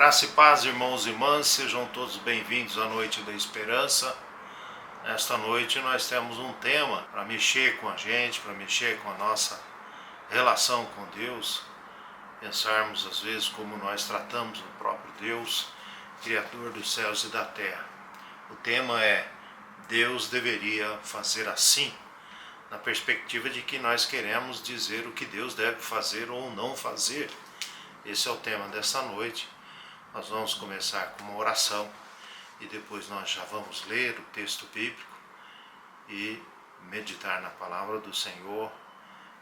Graça e paz, irmãos e irmãs, sejam todos bem-vindos à Noite da Esperança. Nesta noite nós temos um tema para mexer com a gente, para mexer com a nossa relação com Deus, pensarmos às vezes como nós tratamos o próprio Deus, Criador dos céus e da terra. O tema é: Deus deveria fazer assim, na perspectiva de que nós queremos dizer o que Deus deve fazer ou não fazer. Esse é o tema desta noite. Nós vamos começar com uma oração e depois nós já vamos ler o texto bíblico e meditar na palavra do Senhor,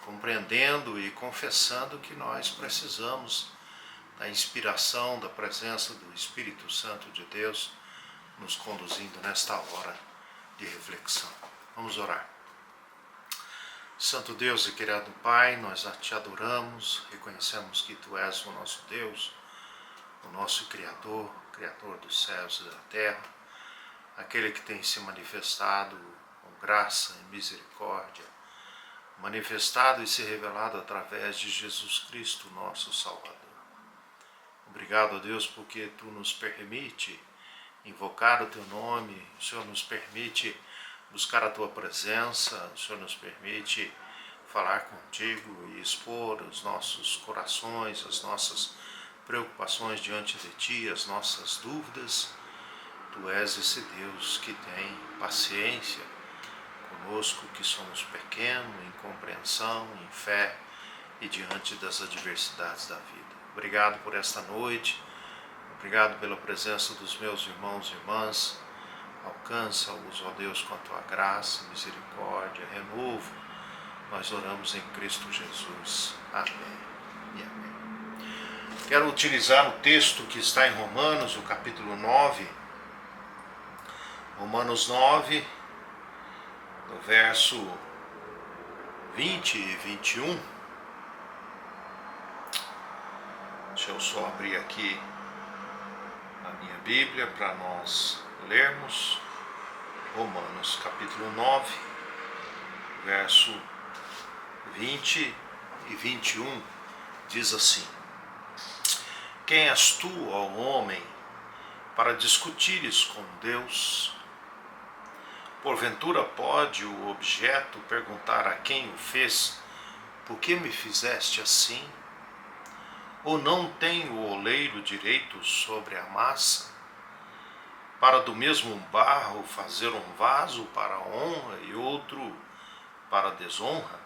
compreendendo e confessando que nós precisamos da inspiração, da presença do Espírito Santo de Deus nos conduzindo nesta hora de reflexão. Vamos orar. Santo Deus e querido Pai, nós te adoramos, reconhecemos que Tu és o nosso Deus, o nosso Criador, Criador dos céus e da terra, aquele que tem se manifestado com graça e misericórdia, manifestado e se revelado através de Jesus Cristo, nosso Salvador. Obrigado a Deus porque Tu nos permite invocar o Teu nome, o Senhor nos permite buscar a Tua presença, o Senhor nos permite falar contigo e expor os nossos corações, as nossas preocupações diante de Ti, as nossas dúvidas. Tu és esse Deus que tem paciência conosco, que somos pequenos em compreensão, em fé e diante das adversidades da vida. Obrigado por esta noite, obrigado pela presença dos meus irmãos e irmãs. Alcança-os, ó Deus, com a Tua graça, misericórdia, renovo. Nós oramos em Cristo Jesus. Amém e amém. Quero utilizar o texto que está em Romanos, o capítulo 9. Romanos 9, no verso 20 e 21. Deixa eu só abrir aqui a minha Bíblia para nós lermos. Romanos capítulo 9, verso 20 e 21, diz assim: Quem és tu, ó homem, para discutires com Deus? Porventura pode o objeto perguntar a quem o fez: por que me fizeste assim? Ou não tem o oleiro direito sobre a massa, para do mesmo barro fazer um vaso para a honra e outro para a desonra?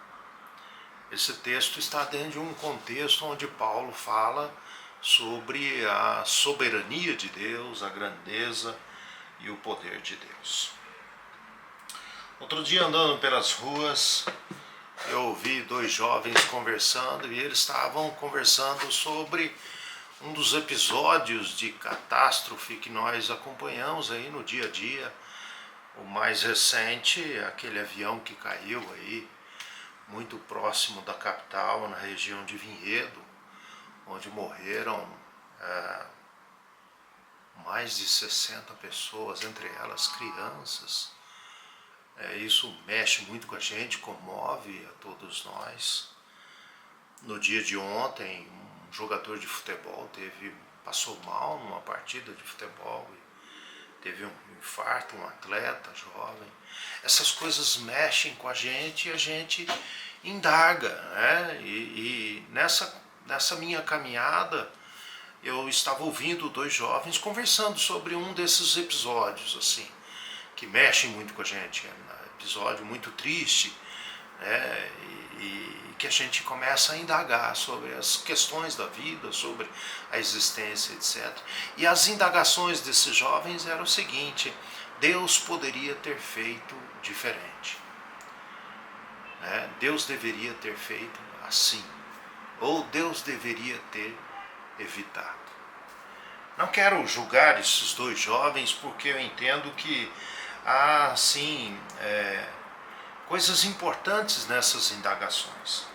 Esse texto está dentro de um contexto onde Paulo fala sobre a soberania de Deus, a grandeza e o poder de Deus. Outro dia, andando pelas ruas, eu ouvi dois jovens conversando e eles estavam conversando sobre um dos episódios de catástrofe que nós acompanhamos aí no dia a dia. O mais recente, aquele avião que caiu aí muito próximo da capital, na região de Vinhedo, onde morreram mais de 60 pessoas, entre elas crianças. Isso mexe muito com a gente, comove a todos nós. No dia de ontem, um jogador de futebol passou mal numa partida de futebol, teve um infarto, um atleta jovem. Essas coisas mexem com a gente e a gente indaga, né? E nessa minha caminhada, eu estava ouvindo dois jovens conversando sobre um desses episódios, assim, que mexem muito com a gente. É um episódio muito triste, né? E que a gente começa a indagar sobre as questões da vida, sobre a existência, etc. E as indagações desses jovens eram o seguinte: Deus poderia ter feito diferente, né? Deus deveria ter feito assim, ou Deus deveria ter evitado. Não quero julgar esses dois jovens, porque eu entendo que há, sim, coisas importantes nessas indagações.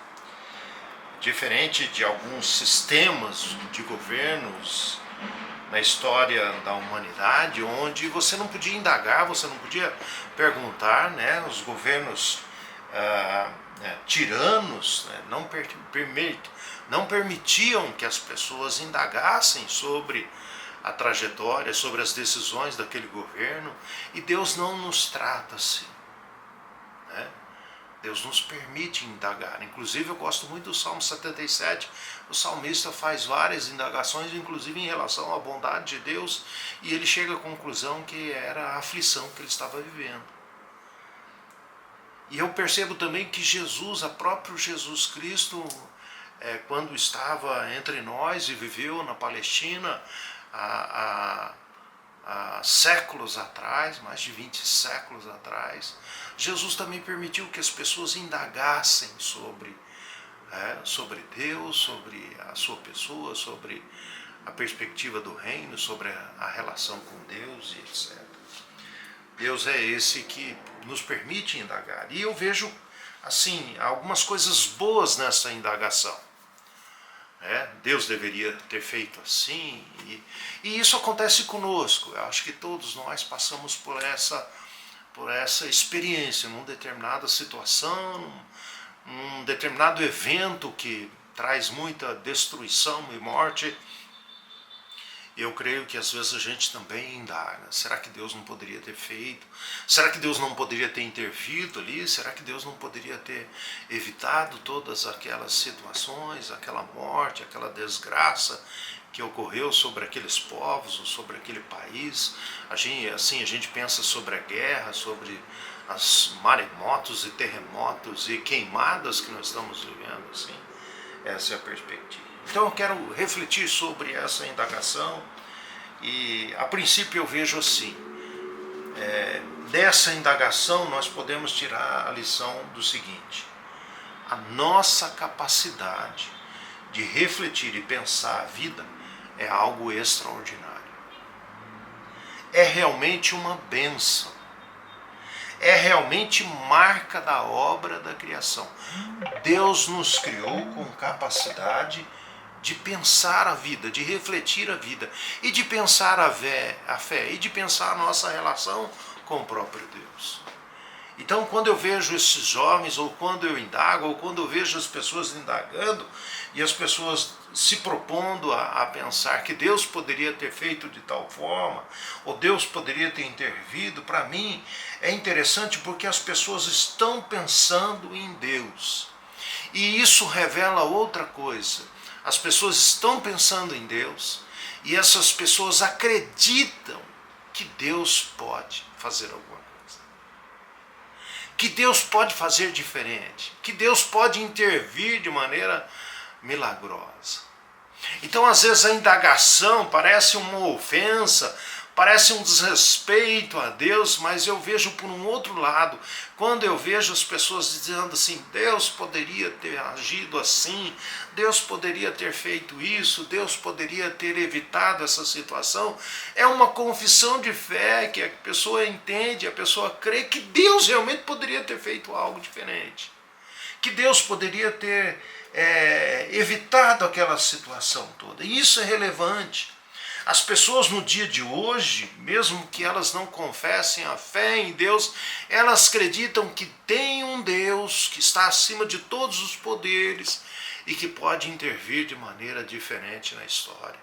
Diferente de alguns sistemas de governos na história da humanidade, onde você não podia indagar, você não podia perguntar, né? Os governos tiranos, né, não permitiam que as pessoas indagassem sobre a trajetória, sobre as decisões daquele governo, e Deus não nos trata assim, né? Deus nos permite indagar. Inclusive eu gosto muito do Salmo 77, o salmista faz várias indagações, inclusive em relação à bondade de Deus, e ele chega à conclusão que era a aflição que ele estava vivendo. E eu percebo também que Jesus, a próprio Jesus Cristo, quando estava entre nós e viveu na Palestina há séculos atrás, mais de 20 séculos atrás, Jesus também permitiu que as pessoas indagassem sobre Deus, sobre a sua pessoa, sobre a perspectiva do reino, sobre a relação com Deus e etc. Deus é esse que nos permite indagar. E eu vejo, assim, algumas coisas boas nessa indagação. Deus deveria ter feito assim, e isso acontece conosco. Eu acho que todos nós passamos por essa experiência, numa determinada situação, num determinado evento que traz muita destruição e morte. Eu creio que às vezes a gente também indaga, será que Deus não poderia ter feito? Será que Deus não poderia ter intervido ali? Será que Deus não poderia ter evitado todas aquelas situações, aquela morte, aquela desgraça que ocorreu sobre aqueles povos ou sobre aquele país? A gente pensa sobre a guerra, sobre as maremotos e terremotos e queimadas que nós estamos vivendo, assim. Essa é a perspectiva. Então eu quero refletir sobre essa indagação e a princípio eu vejo assim, dessa indagação nós podemos tirar a lição do seguinte: a nossa capacidade de refletir e pensar a vida é algo extraordinário. É realmente uma bênção. É realmente marca da obra da criação. Deus nos criou com capacidade de pensar a vida, de refletir a vida, e de pensar a fé, e de pensar a nossa relação com o próprio Deus. Então, quando eu vejo esses jovens, ou quando eu indago, ou quando eu vejo as pessoas indagando, e as pessoas se propondo a pensar que Deus poderia ter feito de tal forma, ou Deus poderia ter intervido, para mim é interessante porque as pessoas estão pensando em Deus. E isso revela outra coisa. As pessoas estão pensando em Deus, e essas pessoas acreditam que Deus pode fazer alguma coisa, que Deus pode fazer diferente, que Deus pode intervir de maneira milagrosa. Então, às vezes, a indagação parece uma ofensa, parece um desrespeito a Deus, mas eu vejo por um outro lado, quando eu vejo as pessoas dizendo assim, Deus poderia ter agido assim, Deus poderia ter feito isso, Deus poderia ter evitado essa situação, é uma confissão de fé que a pessoa entende, a pessoa crê que Deus realmente poderia ter feito algo diferente, que Deus poderia ter evitado aquela situação toda. E isso é relevante. As pessoas no dia de hoje, mesmo que elas não confessem a fé em Deus, elas acreditam que tem um Deus que está acima de todos os poderes e que pode intervir de maneira diferente na história,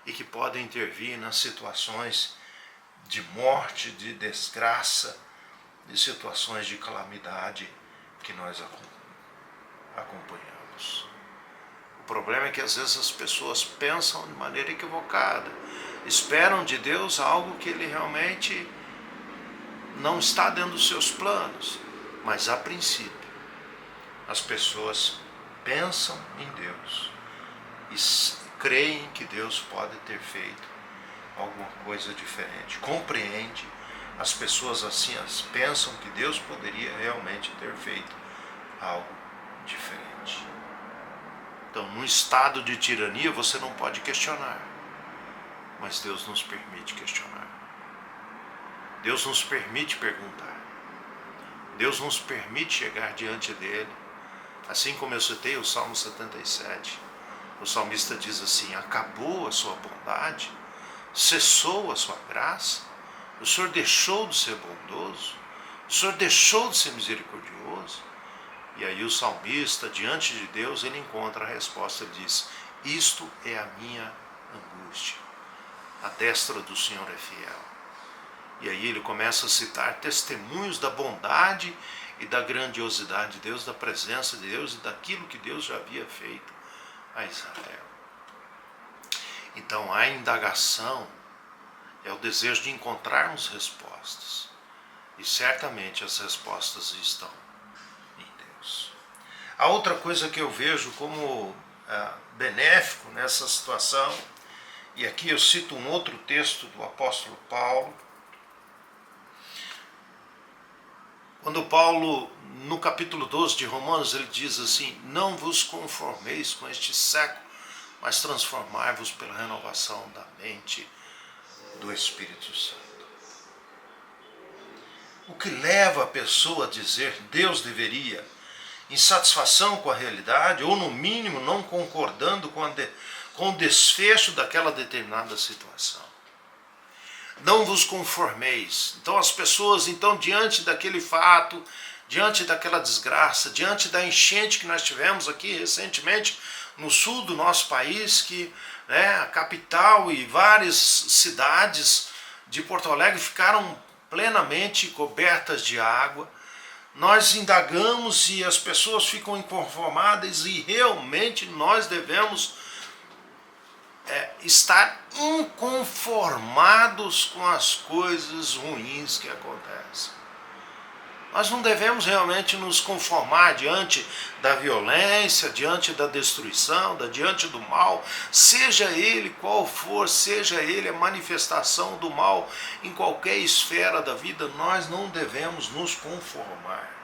e que pode intervir nas situações de morte, de desgraça, de situações de calamidade que nós acompanhamos. O problema é que às vezes as pessoas pensam de maneira equivocada, esperam de Deus algo que Ele realmente não está dentro dos seus planos, mas a princípio as pessoas pensam em Deus e creem que Deus pode ter feito alguma coisa diferente, compreende. As pessoas assim pensam que Deus poderia realmente ter feito algo diferente. Então, num estado de tirania, você não pode questionar, mas Deus nos permite questionar. Deus nos permite perguntar. Deus nos permite chegar diante dele. Assim como eu citei o Salmo 77, o salmista diz assim, acabou a sua bondade, cessou a sua graça, o Senhor deixou de ser bondoso, o Senhor deixou de ser misericordioso. E aí o salmista, diante de Deus, ele encontra a resposta, ele diz: isto é a minha angústia, a destra do Senhor é fiel. E aí ele começa a citar testemunhos da bondade e da grandiosidade de Deus, da presença de Deus e daquilo que Deus já havia feito a Israel. Então a indagação é o desejo de encontrarmos respostas. E certamente as respostas estão em Deus. A outra coisa que eu vejo como benéfico nessa situação, e aqui eu cito um outro texto do apóstolo Paulo, quando Paulo, no capítulo 12 de Romanos, ele diz assim: não vos conformeis com este século, mas transformai-vos pela renovação da mente do Espírito Santo. O que leva a pessoa a dizer Deus deveria, insatisfação com a realidade, ou no mínimo não concordando com o desfecho daquela determinada situação. Não vos conformeis. Então as pessoas, diante daquele fato, diante daquela desgraça, diante da enchente que nós tivemos aqui recentemente no sul do nosso país, que a capital e várias cidades de Porto Alegre ficaram plenamente cobertas de água, nós indagamos e as pessoas ficam inconformadas, e realmente nós devemos estar inconformados com as coisas ruins que acontecem. Nós não devemos realmente nos conformar diante da violência, diante da destruição, diante do mal, seja ele qual for, seja ele a manifestação do mal em qualquer esfera da vida, nós não devemos nos conformar.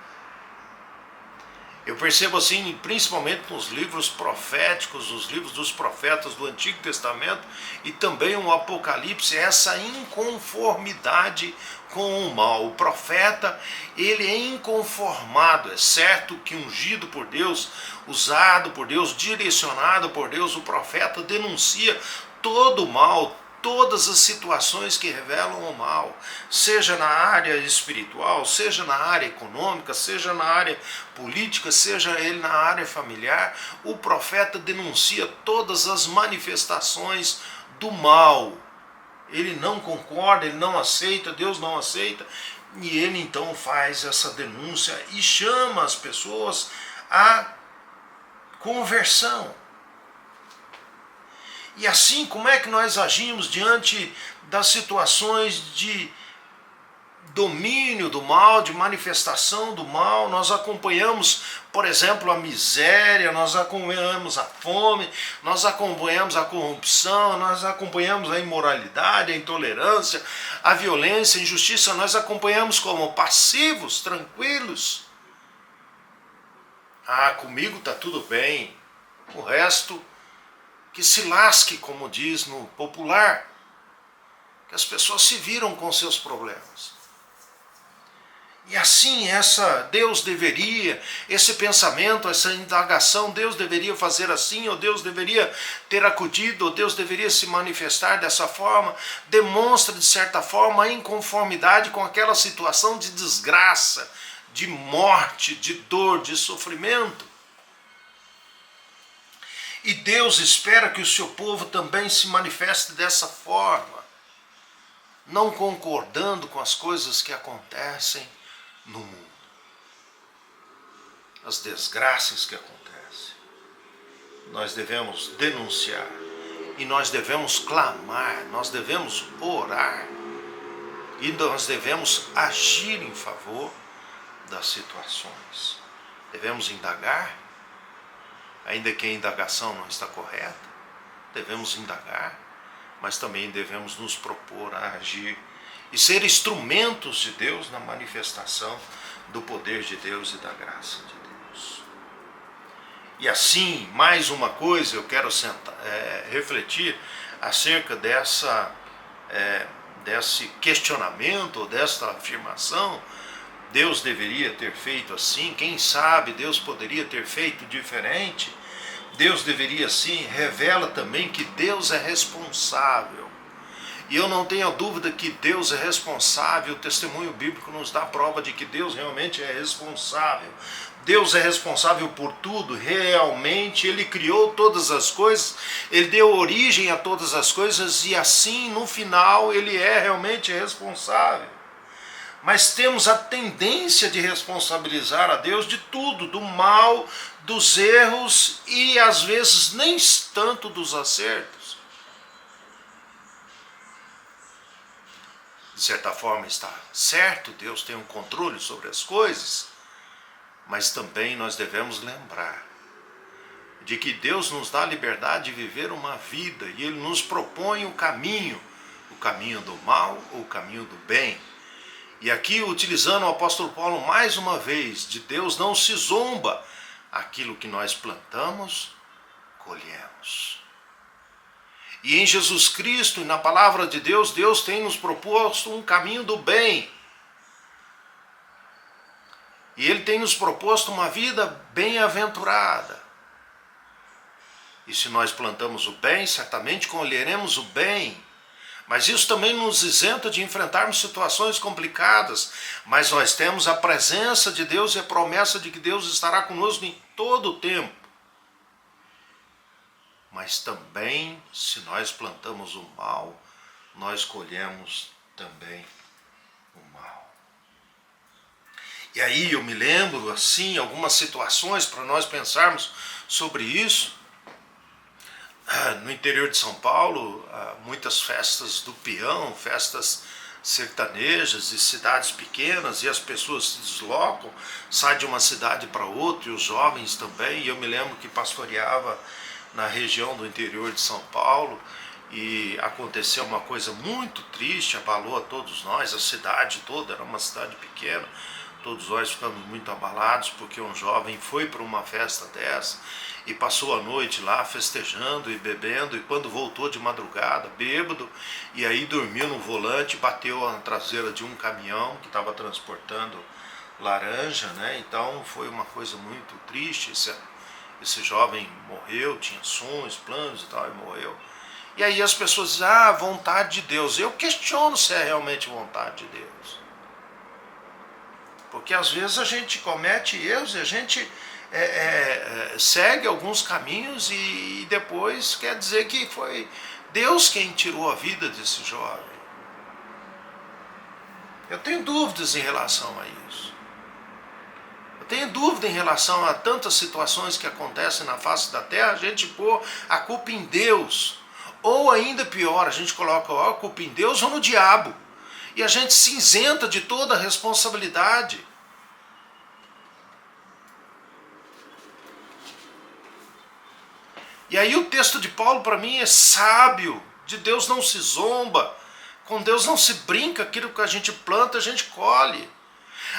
Eu percebo assim, principalmente nos livros proféticos, os livros dos profetas do Antigo Testamento e também o Apocalipse, essa inconformidade com o mal. O profeta, ele é inconformado. É certo que ungido por Deus, usado por Deus, direcionado por Deus, o profeta denuncia todo o mal, todas as situações que revelam o mal, seja na área espiritual, seja na área econômica, seja na área política, seja ele na área familiar, o profeta denuncia todas as manifestações do mal. Ele não concorda, ele não aceita, Deus não aceita, e ele então faz essa denúncia e chama as pessoas à conversão. E assim, como é que nós agimos diante das situações de domínio do mal, de manifestação do mal? Nós acompanhamos, por exemplo, a miséria, nós acompanhamos a fome, nós acompanhamos a corrupção, nós acompanhamos a imoralidade, a intolerância, a violência, a injustiça, nós acompanhamos como passivos, tranquilos. Comigo está tudo bem, o resto que se lasque, como diz no popular, que as pessoas se viram com seus problemas. E assim, Deus deveria, esse pensamento, essa indagação, Deus deveria fazer assim, ou Deus deveria ter acudido, ou Deus deveria se manifestar dessa forma, demonstra de certa forma a inconformidade com aquela situação de desgraça, de morte, de dor, de sofrimento. E Deus espera que o seu povo também se manifeste dessa forma, não concordando com as coisas que acontecem no mundo, as desgraças que acontecem. Nós devemos denunciar, e nós devemos clamar, nós devemos orar, e nós devemos agir em favor das situações. Devemos indagar, ainda que a indagação não está correta, devemos indagar, mas também devemos nos propor a agir e ser instrumentos de Deus na manifestação do poder de Deus e da graça de Deus. E assim, mais uma coisa, eu quero refletir acerca desse questionamento, ou desta afirmação. Deus deveria ter feito assim, quem sabe Deus poderia ter feito diferente. Deus deveria sim, revela também que Deus é responsável. E eu não tenho dúvida que Deus é responsável, o testemunho bíblico nos dá prova de que Deus realmente é responsável. Deus é responsável por tudo, realmente, Ele criou todas as coisas, Ele deu origem a todas as coisas e assim, no final, Ele é realmente responsável. Mas temos a tendência de responsabilizar a Deus de tudo, do mal, dos erros e às vezes nem tanto dos acertos. De certa forma está certo, Deus tem um controle sobre as coisas, mas também nós devemos lembrar de que Deus nos dá a liberdade de viver uma vida e Ele nos propõe o caminho do mal ou o caminho do bem. E aqui, utilizando o apóstolo Paulo mais uma vez, de Deus não se zomba, aquilo que nós plantamos, colhemos. E em Jesus Cristo e na palavra de Deus, Deus tem nos proposto um caminho do bem. E Ele tem nos proposto uma vida bem-aventurada. E se nós plantamos o bem, certamente colheremos o bem. Mas isso também nos isenta de enfrentarmos situações complicadas. Mas nós temos a presença de Deus e a promessa de que Deus estará conosco em todo o tempo. Mas também, se nós plantamos o mal, nós colhemos também o mal. E aí eu me lembro, assim, algumas situações para nós pensarmos sobre isso. No interior de São Paulo, muitas festas do peão, festas sertanejas e cidades pequenas, e as pessoas se deslocam, saem de uma cidade para outra, e os jovens também. E eu me lembro que pastoreava na região do interior de São Paulo, e aconteceu uma coisa muito triste, abalou a todos nós, a cidade toda, era uma cidade pequena, todos nós ficamos muito abalados, porque um jovem foi para uma festa dessa, e passou a noite lá festejando e bebendo, e quando voltou de madrugada, bêbado, e aí dormiu no volante, bateu na traseira de um caminhão que estava transportando laranja, né? Então foi uma coisa muito triste. Esse jovem morreu, tinha sonhos, planos e tal, e morreu. E aí as pessoas dizem, vontade de Deus. Eu questiono se é realmente vontade de Deus. Porque às vezes a gente comete erros e a gente segue alguns caminhos e depois quer dizer que foi Deus quem tirou a vida desse jovem. Eu tenho dúvidas em relação a isso. Eu tenho dúvida em relação a tantas situações que acontecem na face da terra, a gente pôr a culpa em Deus. Ou ainda pior, a gente coloca a culpa em Deus ou no diabo. E a gente se isenta de toda a responsabilidade. E aí o texto de Paulo para mim é sábio, de Deus não se zomba, com Deus não se brinca, aquilo que a gente planta a gente colhe.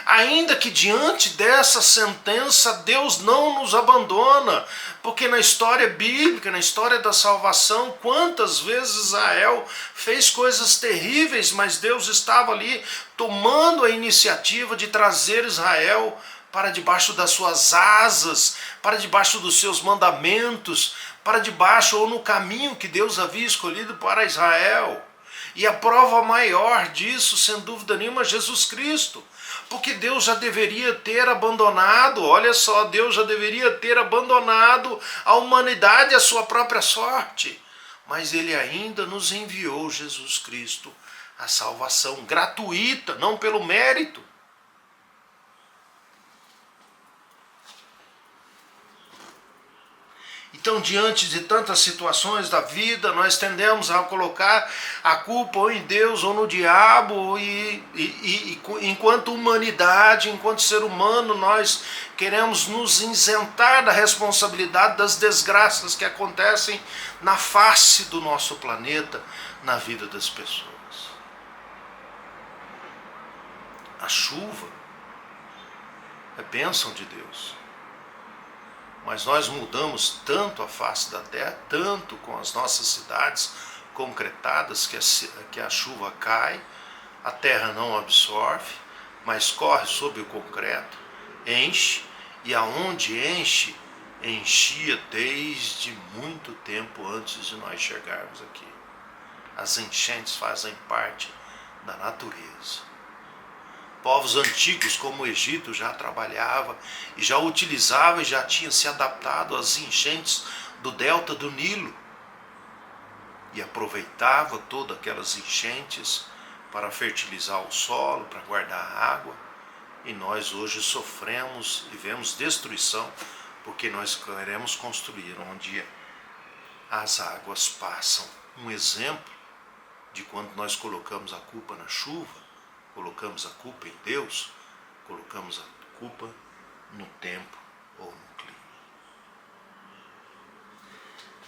Ainda que diante dessa sentença Deus não nos abandona, porque na história bíblica, na história da salvação, quantas vezes Israel fez coisas terríveis, mas Deus estava ali tomando a iniciativa de trazer Israel para debaixo das suas asas, para debaixo dos seus mandamentos, para debaixo ou no caminho que Deus havia escolhido para Israel. E a prova maior disso, sem dúvida nenhuma, é Jesus Cristo. Porque Deus já deveria ter abandonado, olha só, Deus já deveria ter abandonado a humanidade à sua própria sorte. Mas Ele ainda nos enviou Jesus Cristo, a salvação gratuita, não pelo mérito. Então, diante de tantas situações da vida, nós tendemos a colocar a culpa ou em Deus ou no diabo, e enquanto humanidade, enquanto ser humano, nós queremos nos isentar da responsabilidade das desgraças que acontecem na face do nosso planeta, na vida das pessoas. A chuva é bênção de Deus. Mas nós mudamos tanto a face da terra, tanto com as nossas cidades concretadas, que a chuva cai, a terra não absorve, mas corre sobre o concreto, enche, e aonde enche, enchia desde muito tempo antes de nós chegarmos aqui. As enchentes fazem parte da natureza. Povos antigos como o Egito já trabalhava e já utilizava e já tinha se adaptado às enchentes do delta do Nilo e aproveitava todas aquelas enchentes para fertilizar o solo, para guardar água. E nós hoje sofremos e vemos destruição porque nós queremos construir onde as águas passam. Um exemplo de quando nós colocamos a culpa na chuva, colocamos a culpa em Deus, colocamos a culpa no tempo ou no clima.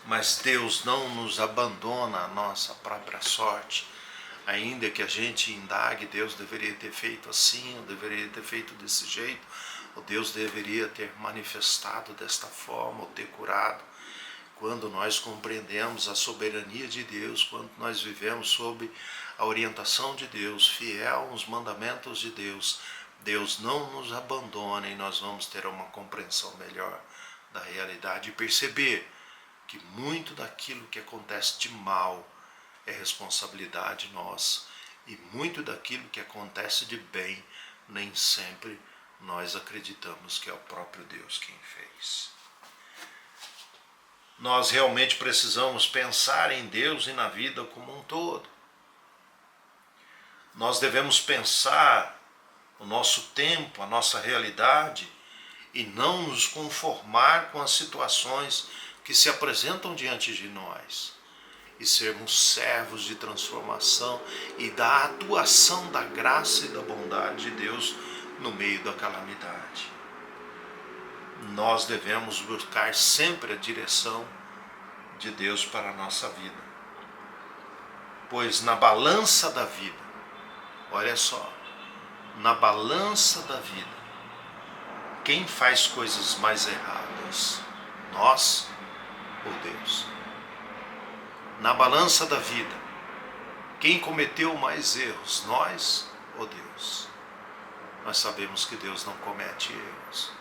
Mas Deus não nos abandona à nossa própria sorte. Ainda que a gente indague, Deus deveria ter feito assim, ou deveria ter feito desse jeito, ou Deus deveria ter manifestado desta forma, ou ter curado. Quando nós compreendemos a soberania de Deus, quando nós vivemos sob a orientação de Deus, fiel aos mandamentos de Deus, Deus não nos abandona e nós vamos ter uma compreensão melhor da realidade e perceber que muito daquilo que acontece de mal é responsabilidade nossa e muito daquilo que acontece de bem nem sempre nós acreditamos que é o próprio Deus quem fez. Nós realmente precisamos pensar em Deus e na vida como um todo. Nós devemos pensar o nosso tempo, a nossa realidade e não nos conformar com as situações que se apresentam diante de nós. E sermos servos de transformação e da atuação da graça e da bondade de Deus no meio da calamidade. Nós devemos buscar sempre a direção de Deus para a nossa vida. Pois na balança da vida, olha só, na balança da vida, quem faz coisas mais erradas? Nós ou Deus? Na balança da vida, quem cometeu mais erros, nós ou Deus? Nós sabemos que Deus não comete erros.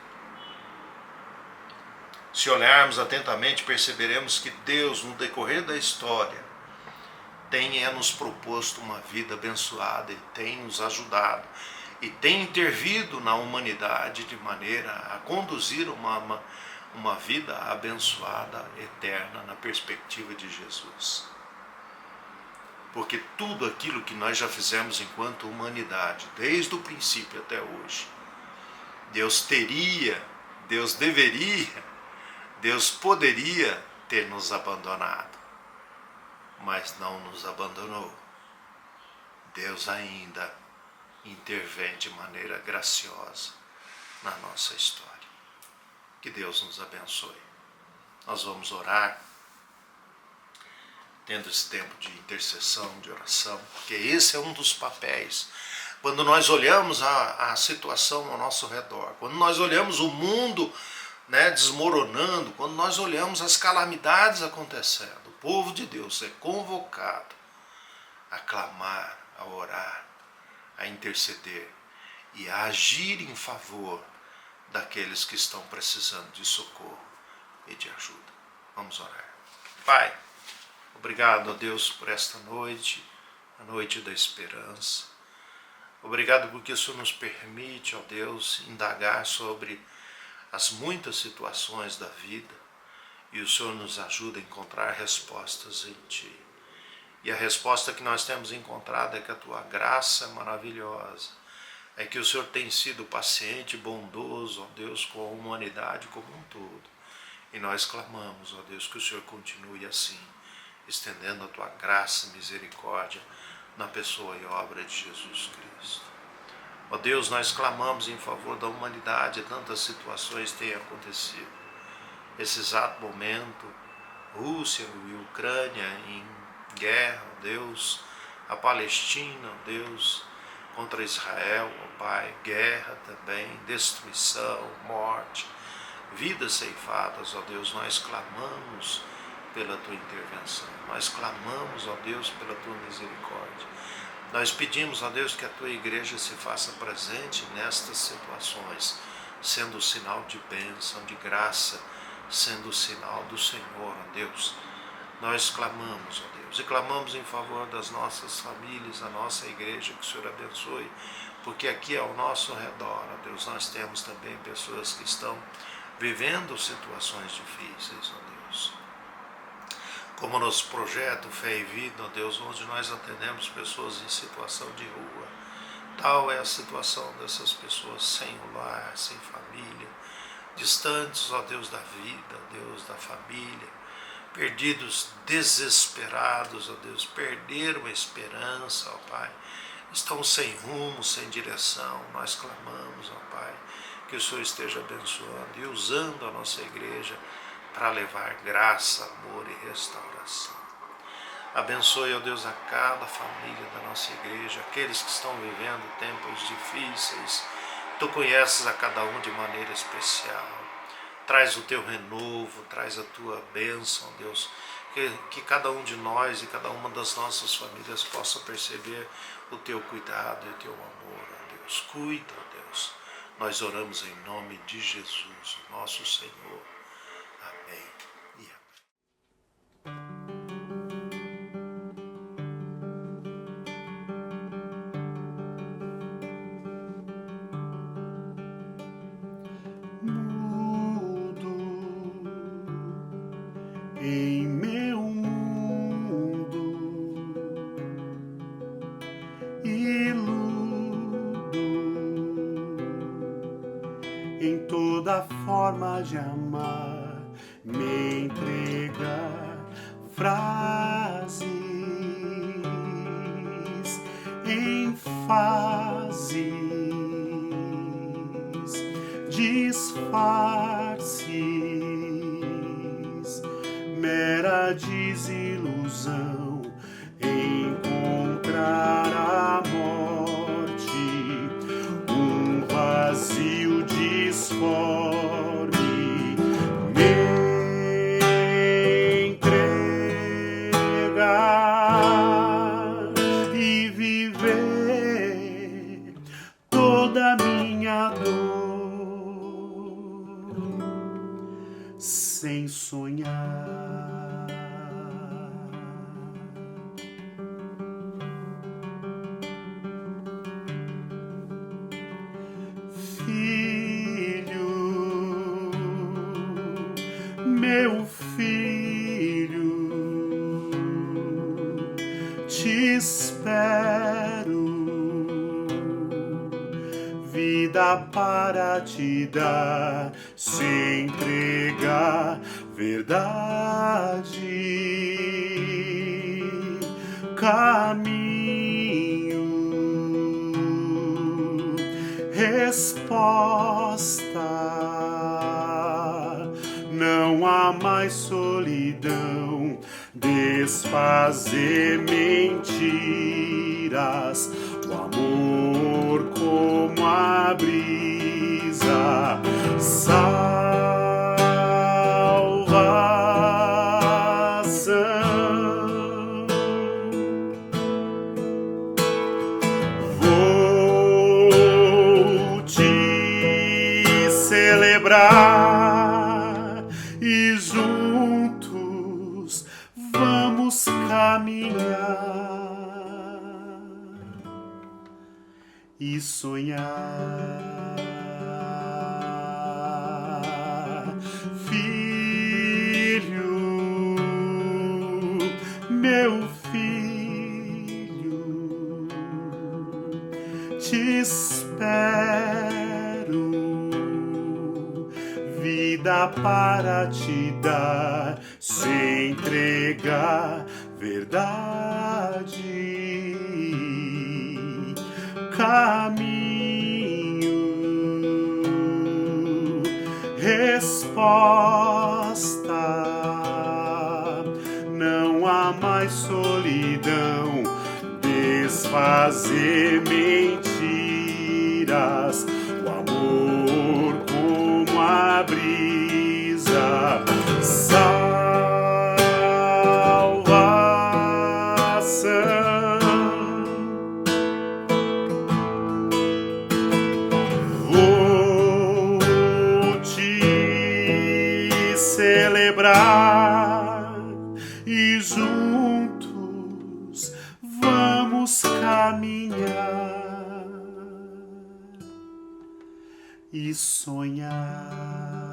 Se olharmos atentamente, perceberemos que Deus, no decorrer da história, tem nos proposto uma vida abençoada e tem nos ajudado e tem intervido na humanidade de maneira a conduzir uma vida abençoada, eterna, na perspectiva de Jesus. Porque tudo aquilo que nós já fizemos enquanto humanidade, desde o princípio até hoje, Deus teria, Deus deveria, Deus poderia ter nos abandonado, mas não nos abandonou. Deus ainda intervém de maneira graciosa na nossa história. Que Deus nos abençoe. Nós vamos orar, tendo esse tempo de intercessão, de oração, porque esse é um dos papéis. Quando nós olhamos a situação ao nosso redor, quando nós olhamos o mundo desmoronando, quando nós olhamos as calamidades acontecendo, o povo de Deus é convocado a clamar, a orar, a interceder e a agir em favor daqueles que estão precisando de socorro e de ajuda. Vamos orar. Pai, obrigado a Deus por esta noite, a noite da esperança. Obrigado porque o Senhor nos permite, ó Deus, indagar sobre as muitas situações da vida e o Senhor nos ajuda a encontrar respostas em Ti. E a resposta que nós temos encontrado é que a Tua graça é maravilhosa, é que o Senhor tem sido paciente, bondoso, ó Deus, com a humanidade como um todo. E nós clamamos, ó Deus, que o Senhor continue assim, estendendo a Tua graça e misericórdia na pessoa e obra de Jesus Cristo. Ó Deus, nós clamamos em favor da humanidade, tantas situações têm acontecido. Esse exato momento, Rússia e Ucrânia em guerra, ó Deus, a Palestina, ó Deus, contra Israel, ó Pai, guerra também, destruição, morte, vidas ceifadas, ó Deus, nós clamamos pela Tua intervenção, nós clamamos, ó Deus, pela Tua misericórdia. Nós pedimos, ó Deus, que a Tua igreja se faça presente nestas situações, sendo o sinal de bênção, de graça, sendo o sinal do Senhor, ó Deus, nós clamamos, ó Deus, e clamamos em favor das nossas famílias, da nossa igreja, que o Senhor abençoe, porque aqui ao nosso redor, ó Deus, nós temos também pessoas que estão vivendo situações difíceis, ó Deus. Como nosso projeto Fé e Vida, ó Deus, onde nós atendemos pessoas em situação de rua, tal é a situação dessas pessoas sem o lar, sem família, distantes, ó Deus, da vida, ó Deus, da família, perdidos, desesperados, ó Deus, perderam a esperança, ó Pai, estão sem rumo, sem direção. Nós clamamos, ó Pai, que o Senhor esteja abençoando e usando a nossa igreja para levar graça, amor e restauração. Abençoe, ó Deus, a cada família da nossa igreja, aqueles que estão vivendo tempos difíceis. Tu conheces a cada um de maneira especial. Traz o teu renovo, traz a tua bênção, Deus, que cada um de nós e cada uma das nossas famílias possa perceber o teu cuidado e o teu amor, ó Deus. Cuida, ó Deus. Nós oramos em nome de Jesus, nosso Senhor. Amém e amém. Em meu mundo iludo, em toda forma de amar, me entregar frases em fases, disfarces, mera desilusão, encontrar a morte, um vazio disforme, me entregar e viver toda a minha dor sem sonhar. Filho, meu filho, te espero, vida para te dar, se entregar, verdade, caminho, resposta. Não há mais solidão, desfazer mentiras, o amor como a brisa, salvação. Vou te celebrar e juntos vamos caminhar e sonhar. Filho, meu filho, te espero, vida para te dar, se entregar, verdade, caminho, resposta. Não há mais solidão, desfazer mentiras, o amor como a brisa, salvação. Vou te celebrar e sonhar.